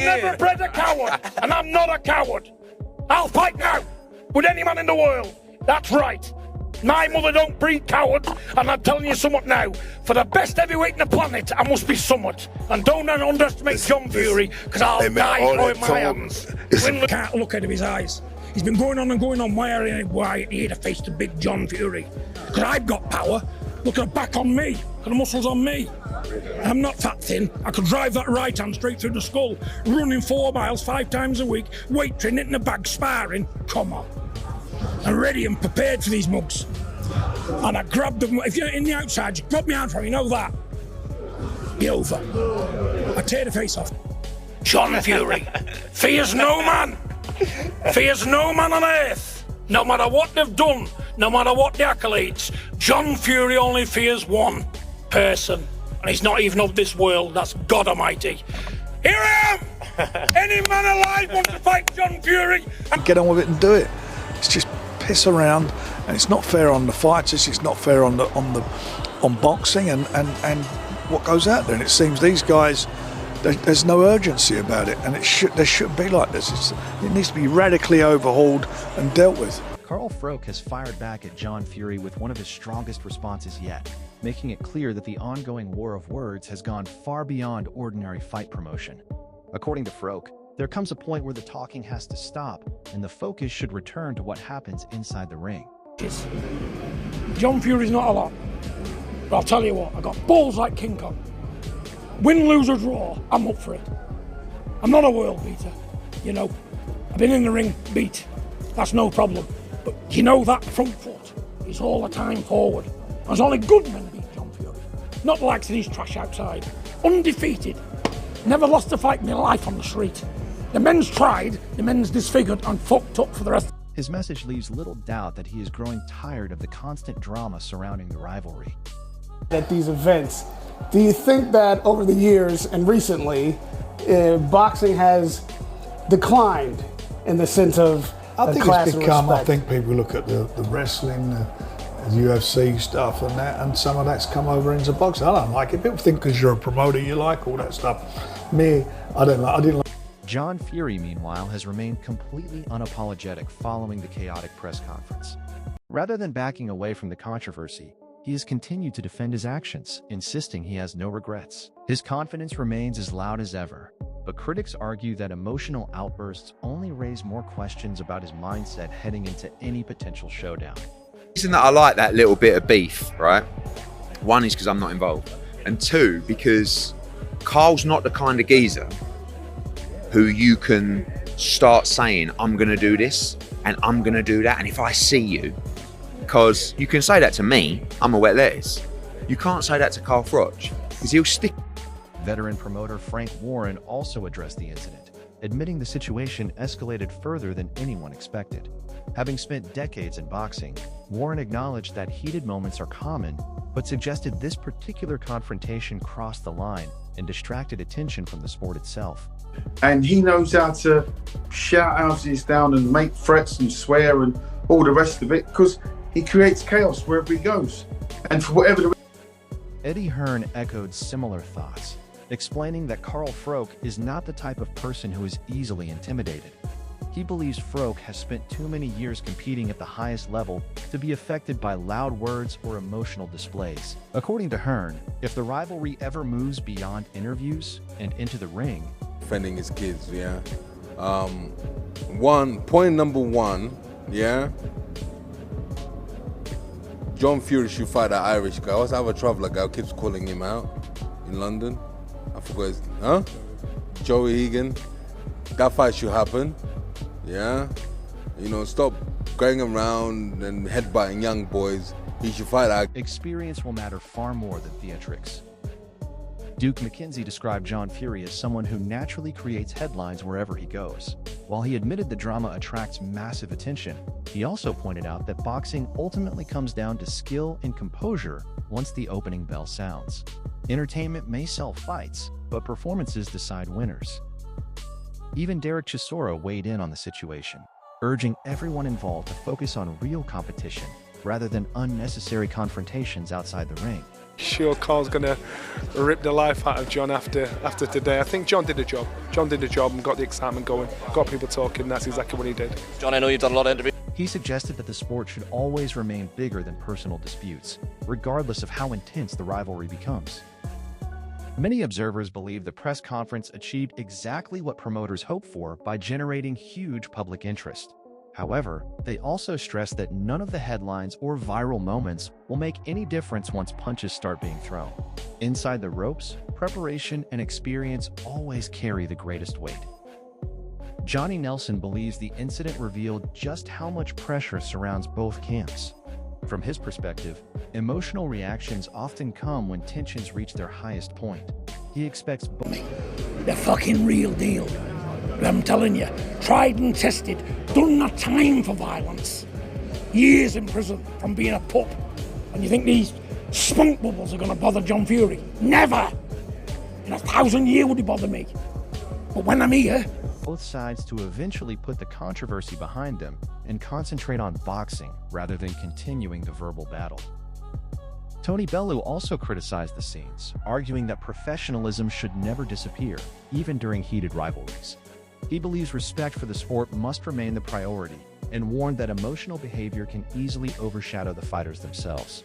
never bred a coward, and I'm not a coward. I'll fight now with any man in the world. That's right. My mother don't breed cowards, and I'm telling you somewhat now. For the best heavyweight in the planet, I must be somewhat. And don't underestimate John Fury, because I'll die throwing my hands. Can't look out of his eyes. He's been going on and going on. Why are you here to face the big John Fury? Because I've got power. Look at the back on me, and the muscles on me. I'm not fat thin. I could drive that right hand straight through the skull, running 4 miles 5 times a week, weight training in the bag, sparring. Come on. I'm ready and prepared for these mugs. And I grabbed them. If you're in the outside, you grab my hand from me, you know that. Be over. I tear the face off. John Fury fears no man. Fears no man on earth. No matter what they've done, no matter what the accolades, John Fury only fears one person. And he's not even of this world. That's God Almighty. Here I am! Any man alive wants to fight John Fury? Get on with it and do it. It's just piss around, and it's not fair on the fighters. It's not fair on boxing and what goes out there. And it seems these guys, there's no urgency about it, and there shouldn't be like this. It needs to be radically overhauled and dealt with. Carl Froch has fired back at John Fury with one of his strongest responses yet, making it clear that the ongoing war of words has gone far beyond ordinary fight promotion. According to Froch, there comes a point where the talking has to stop, and the focus should return to what happens inside the ring. John Fury's not a lot, but I'll tell you what, I got balls like King Kong. Win, lose or draw, I'm up for it. I'm not a world beater, you know. I've been in the ring beat, that's no problem. But you know that front foot is all the time forward. There's only good men beat John Fury, not the likes of these trash outside. Undefeated, never lost a fight in my life on the street. The men's tried, the men's disfigured and fucked up for the rest. His message leaves little doubt that he is growing tired of the constant drama surrounding the rivalry. At these events, do you think that over the years and recently, boxing has declined in the sense of I think class it's become, and I think people look at the wrestling, the UFC stuff and that, and some of that's come over into boxing. I don't like it. People think because you're a promoter you like all that stuff. Me, I didn't like. John Fury, meanwhile, has remained completely unapologetic following the chaotic press conference. Rather than backing away from the controversy, he has continued to defend his actions, insisting he has no regrets. His confidence remains as loud as ever, but critics argue that emotional outbursts only raise more questions about his mindset heading into any potential showdown. The reason that I like that little bit of beef, right? One is because I'm not involved, and two, because Carl's not the kind of geezer who you can start saying, I'm going to do this and I'm going to do that, and if I see you, because you can say that to me, I'm a wet lettuce. You can't say that to Carl Froch, because he'll stick. Veteran promoter Frank Warren also addressed the incident, admitting the situation escalated further than anyone expected. Having spent decades in boxing, Warren acknowledged that heated moments are common, but suggested this particular confrontation crossed the line and distracted attention from the sport itself. And he knows how to shout houses down and make threats and swear and all the rest of it, because he creates chaos wherever he goes. And for whatever the Eddie Hearn echoed similar thoughts, explaining that Carl Froch is not the type of person who is easily intimidated. He believes Froch has spent too many years competing at the highest level to be affected by loud words or emotional displays. According to Hearn, if the rivalry ever moves beyond interviews and into the ring, defending his kids, yeah. Point number one, yeah. John Fury should fight that Irish guy. What's that other traveller guy who keeps calling him out in London? I forgot his, Joey Egan. That fight should happen, yeah. You know, stop going around and headbutting young boys. He should fight that. Experience will matter far more than theatrics. Duke McKenzie described John Fury as someone who naturally creates headlines wherever he goes. While he admitted the drama attracts massive attention, he also pointed out that boxing ultimately comes down to skill and composure once the opening bell sounds. Entertainment may sell fights, but performances decide winners. Even Derek Chisora weighed in on the situation, urging everyone involved to focus on real competition rather than unnecessary confrontations outside the ring. Sure, Carl's going to rip the life out of John after today. I think John did a job. John did a job and got the excitement going, got people talking. That's exactly what he did. John, I know you've done a lot of interviews. He suggested that the sport should always remain bigger than personal disputes, regardless of how intense the rivalry becomes. Many observers believe the press conference achieved exactly what promoters hoped for by generating huge public interest. However, they also stress that none of the headlines or viral moments will make any difference once punches start being thrown. Inside the ropes, preparation and experience always carry the greatest weight. Johnny Nelson believes the incident revealed just how much pressure surrounds both camps. From his perspective, emotional reactions often come when tensions reach their highest point. He expects The fucking real deal. I'm telling you, tried and tested, done not time for violence. Years in prison from being a pup. And you think these spunk bubbles are going to bother John Fury? Never! In 1,000 years would it bother me. But when I'm here... both sides to eventually put the controversy behind them and concentrate on boxing rather than continuing the verbal battle. Tony Bellew also criticized the scenes, arguing that professionalism should never disappear, even during heated rivalries. He believes respect for the sport must remain the priority and warned that emotional behavior can easily overshadow the fighters themselves.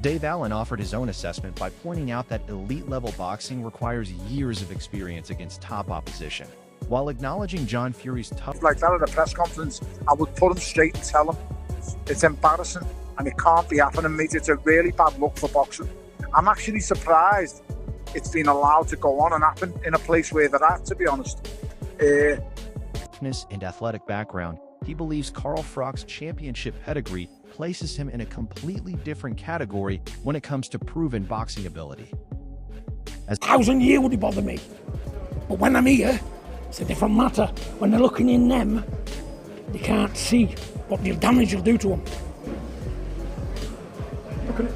Dave Allen offered his own assessment by pointing out that elite-level boxing requires years of experience against top opposition, while acknowledging John Fury's tough... Like that at a press conference, I would put him straight and tell him, it's embarrassing and it can't be happening, mate. It's a really bad look for boxing. I'm actually surprised it's been allowed to go on and happen in a place where they're at, to be honest. And athletic background, he believes Carl Froch's championship pedigree places him in a completely different category when it comes to proven boxing ability. 1,000 years would it bother me. But when I'm here, it's a different matter. When they're looking in them, they can't see what the damage you'll do to them. Look at it.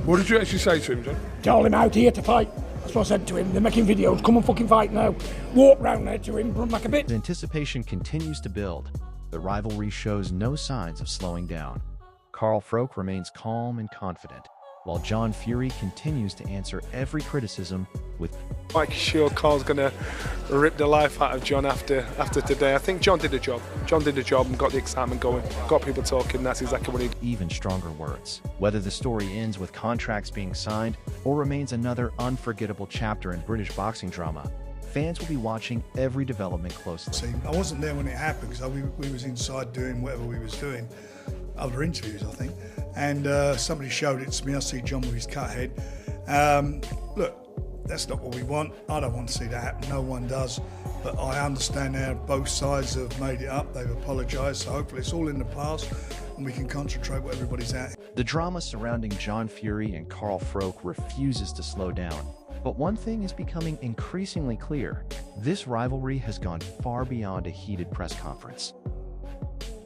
What did you actually say to him, John? Tell him out here to fight. That's what I said to him. They're making videos. Come and fucking fight now. Walk round there to him, run like a bit. As anticipation continues to build, the rivalry shows no signs of slowing down. Carl Froch remains calm and confident, while John Fury continues to answer every criticism with... Like sure, Carl's going to rip the life out of John after today. I think John did a job. John did a job and got the excitement going, got people talking. That's exactly what he did. Even stronger words. Whether the story ends with contracts being signed or remains another unforgettable chapter in British boxing drama, fans will be watching every development closely. I wasn't there when it happened because we was inside doing whatever we was doing, other interviews I think, and somebody showed it to me. I see John with his cut head. Look, that's not what we want. I don't want to see that happen, no one does, but I understand now both sides have made it up, they've apologised, so hopefully it's all in the past and we can concentrate what everybody's at. The drama surrounding John Fury and Carl Froch refuses to slow down. But one thing is becoming increasingly clear. This rivalry has gone far beyond a heated press conference.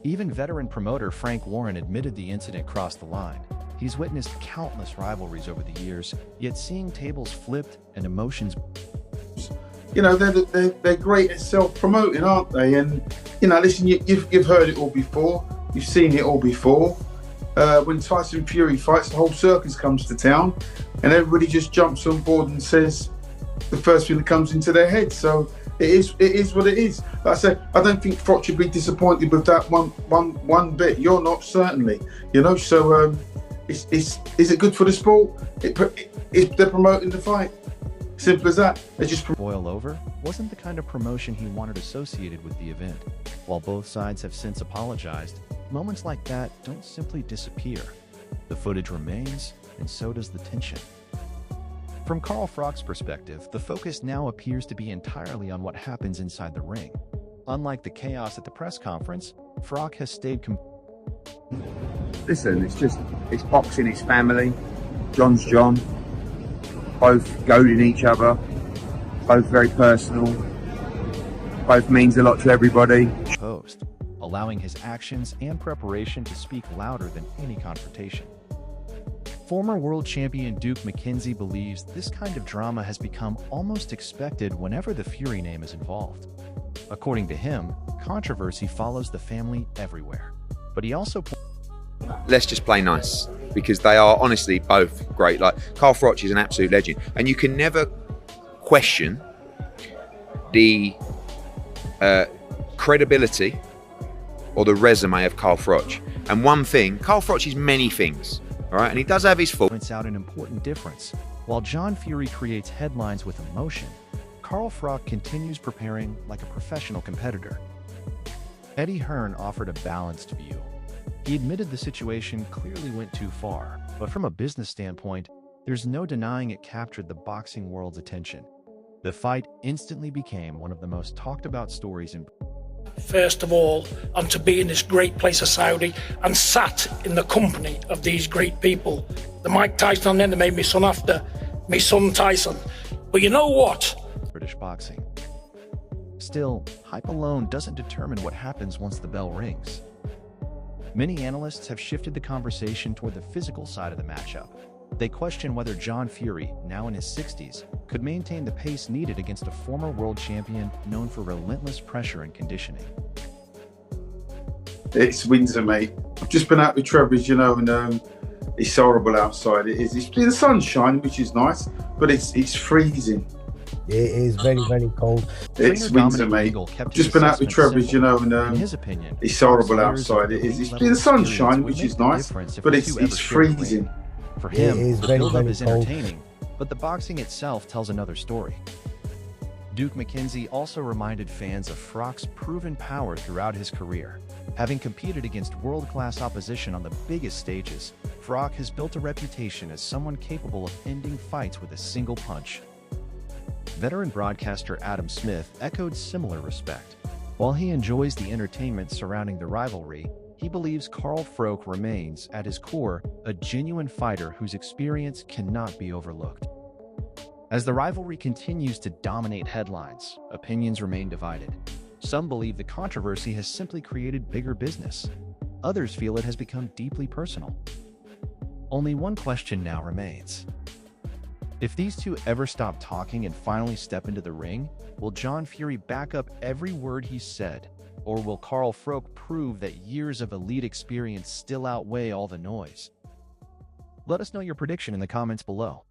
Even veteran promoter Frank Warren admitted the incident crossed the line. He's witnessed countless rivalries over the years, yet seeing tables flipped and emotions... You know, they're great at self-promoting, aren't they? And, you know, listen, you've heard it all before. You've seen it all before. When Tyson Fury fights, the whole circus comes to town and everybody just jumps on board and says the first thing that comes into their head. So it is what it is. Like I said, I don't think Froch should be disappointed with that one bit. You're not, certainly. You know, so is it good for the sport? If they're promoting the fight. Simple as that. They just boil over wasn't the kind of promotion he wanted associated with the event. While both sides have since apologized, moments like that don't simply disappear. The footage remains, and so does the tension. From Carl Froch's perspective, the focus now appears to be entirely on what happens inside the ring. Unlike the chaos at the press conference, Froch has stayed Listen, it's boxing, it's family. John's John. Both goading each other. Both very personal. Both means a lot to everybody. Post, allowing his actions and preparation to speak louder than any confrontation. Former world champion Duke McKenzie believes this kind of drama has become almost expected whenever the Fury name is involved. According to him, controversy follows the family everywhere. But he also... Let's just play nice. because they are honestly both great. Like Carl Froch is an absolute legend, and you can never question the credibility or the resume of Carl Froch. And one thing, Carl Froch is many things, all right, and he does have his faults. Points out an important difference. While John Fury creates headlines with emotion, Carl Froch continues preparing like a professional competitor. Eddie Hearn offered a balanced view. He admitted the situation clearly went too far, but from a business standpoint, there's no denying it captured the boxing world's attention. The fight instantly became one of the most talked about stories in First of all, and to be in this great place of Saudi and sat in the company of these great people. The Mike Tyson and then they made me son after, me son Tyson. But you know what? British boxing. Still, hype alone doesn't determine what happens once the bell rings. Many analysts have shifted the conversation toward the physical side of the matchup. They question whether John Fury, now in his 60s, could maintain the pace needed against a former world champion known for relentless pressure and conditioning. It's winter, mate. I've just been out with Trevor's, you know, and it's horrible outside. It is. The sun's shining, which is nice, but it's freezing. It is very, very cold. It's winter, mate. I've just been out with Trevor's, you know, and in his opinion, it's horrible outside. It is. The sun's shining, which is nice, but it's freezing. For him, the build-up is cold. entertaining, but the boxing itself tells another story. Duke McKenzie also reminded fans of Froch's proven power throughout his career. Having competed against world-class opposition on the biggest stages, Froch has built a reputation as someone capable of ending fights with a single punch. Veteran broadcaster Adam Smith echoed similar respect. While he enjoys the entertainment surrounding the rivalry, he believes Carl Froch remains, at his core, a genuine fighter whose experience cannot be overlooked. As the rivalry continues to dominate headlines, opinions remain divided. Some believe the controversy has simply created bigger business. Others feel it has become deeply personal. Only one question now remains. If these two ever stop talking and finally step into the ring, will John Fury back up every word he said? Or will Carl Froch prove that years of elite experience still outweigh all the noise? Let us know your prediction in the comments below.